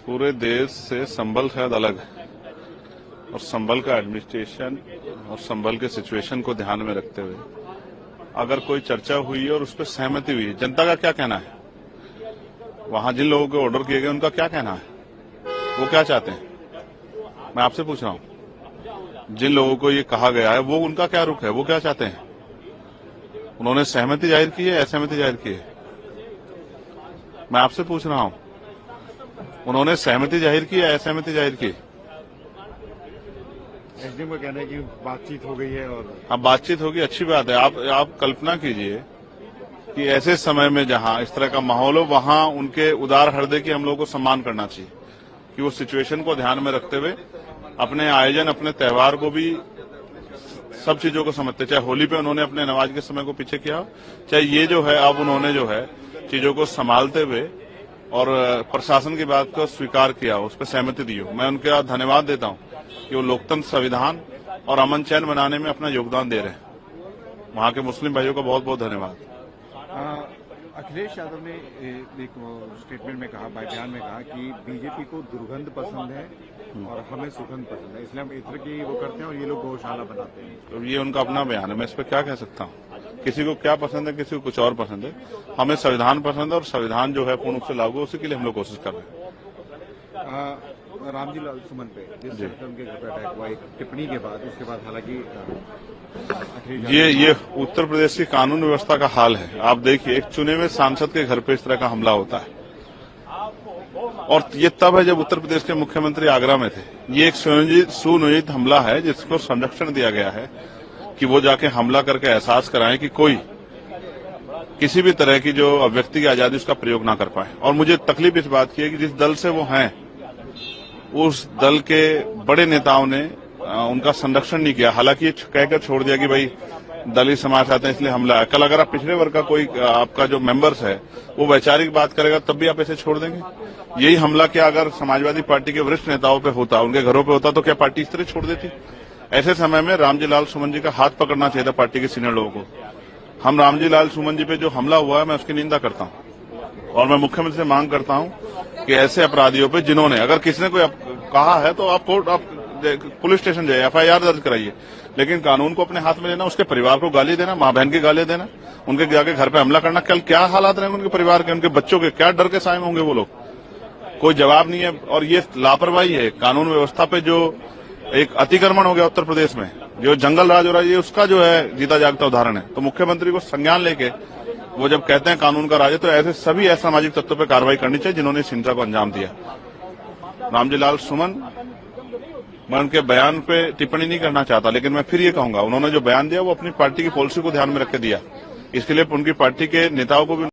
पूरे देश से संभल शायद अलग है और संभल का एडमिनिस्ट्रेशन और संभल के सिचुएशन को ध्यान में रखते हुए अगर कोई चर्चा हुई है और उस पर सहमति हुई है, जनता का क्या कहना है, वहां जिन लोगों के ऑर्डर किए गए उनका क्या कहना है, वो क्या चाहते हैं, मैं आपसे पूछ रहा हूं। जिन लोगों को ये कहा गया है वो उनका क्या रुख है, वो क्या चाहते हैं, उन्होंने सहमति जाहिर की है, असहमति जाहिर की है, मैं आपसे पूछ रहा हूं। उन्होंने सहमति जाहिर की या असहमति जाहिर की? एसडीएम का कहना है कि बातचीत हो गई है और हाँ, बातचीत होगी, अच्छी बात है। आप कल्पना कीजिए कि ऐसे समय में जहां इस तरह का माहौल हो वहां उनके उदार हृदय की हम लोगों को सम्मान करना चाहिए कि वो सिचुएशन को ध्यान में रखते हुए अपने आयोजन, अपने त्योहार को भी सब चीजों को समझते। चाहे होली पे उन्होंने अपने नमाज के समय को पीछे किया, चाहे ये जो है अब उन्होंने जो है चीजों को संभालते हुए और प्रशासन की बात को स्वीकार किया, उस पर सहमति दी हो। मैं उनका धन्यवाद देता हूं कि वो लोकतंत्र, संविधान और अमन चैन बनाने में अपना योगदान दे रहे हैं। वहां के मुस्लिम भाइयों का बहुत बहुत धन्यवाद। अखिलेश यादव ने एक स्टेटमेंट में कहा, बयान में कहा कि बीजेपी को दुर्गंध पसंद है और हमें सुगंध पसंद है, इसलिए हम इत्र की वो करते हैं और ये लोग गौशाला बनाते हैं। तो ये उनका अपना बयान है, मैं इस पर क्या कह सकता हूँ। किसी को क्या पसंद है, किसी को कुछ और पसंद है। हमें संविधान पसंद है और संविधान जो है पूर्ण रूप से लागू, उसी के लिए हम लोग कोशिश कर रहे हैं। रामजी लाल सुमन पे जिस उनके घर पे अटैक हुआ, एक टिप्पणी के बाद, उसके बाद हालांकि ये उत्तर प्रदेश की कानून व्यवस्था का हाल है। आप देखिए, एक चुने हुए सांसद के घर पे इस तरह का हमला होता है और ये तब है जब उत्तर प्रदेश के मुख्यमंत्री आगरा में थे। ये एक सुनियोजित हमला है जिसको संरक्षण दिया गया है कि वो जाके हमला करके एहसास कराएं कि कोई किसी भी तरह की जो व्यक्ति की आजादी उसका प्रयोग ना कर पाए। और मुझे तकलीफ इस बात की है कि जिस दल से वो हैं उस दल के बड़े नेताओं ने उनका संरक्षण नहीं किया। हालांकि कहकर छोड़ दिया कि भाई दलित समाज आते हैं इसलिए हमला है। कल अगर आप पिछड़े वर्ग का कोई आपका जो मेंबर्स है वो वैचारिक बात करेगा तब भी आप ऐसे छोड़ देंगे? यही हमला क्या अगर समाजवादी पार्टी के वरिष्ठ नेताओं पे होता, उनके घरों पे होता, तो क्या पार्टी इस तरह छोड़ देती? ऐसे समय में रामजी लाल सुमन जी का हाथ पकड़ना चाहिए था पार्टी के सीनियर लोगों को। हम रामजी लाल सुमन जी पे जो हमला हुआ है मैं उसकी निंदा करता हूं और मैं मुख्यमंत्री से मांग करता हूं कि ऐसे अपराधियों पे जिन्होंने, अगर किसी ने कोई कहा है तो आप कोर्ट, आप पुलिस स्टेशन जाइए, एफआईआर दर्ज कराइए, लेकिन कानून को अपने हाथ में लेना, उसके परिवार को गाली देना, मां बहन की गाली देना, उनके जाके घर पे हमला करना, कल क्या हालात रहेंगे उनके परिवार के, उनके बच्चों के, क्या डर के साए होंगे वो लोग? कोई जवाब नहीं है। और ये लापरवाही है कानून व्यवस्था पे। जो एक अतिक्रमण हो गया उत्तर प्रदेश में, जो जंगल राज हो रहा है, ये उसका जो है जीता जागता उदाहरण है। तो मुख्यमंत्री को संज्ञान लेके वो जब कहते हैं कानून का राज है, तो ऐसे सभी असामाजिक तत्वों पर कार्रवाई करनी चाहिए जिन्होंने इस हिंसा को अंजाम दिया। रामजी लाल सुमन, मैं उनके बयान पे टिप्पणी नहीं करना चाहता, लेकिन मैं फिर ये कहूंगा, उन्होंने जो बयान दिया वो अपनी पार्टी की पॉलिसी को ध्यान में रख के दिया। इसके लिए उनकी पार्टी के नेताओं को भी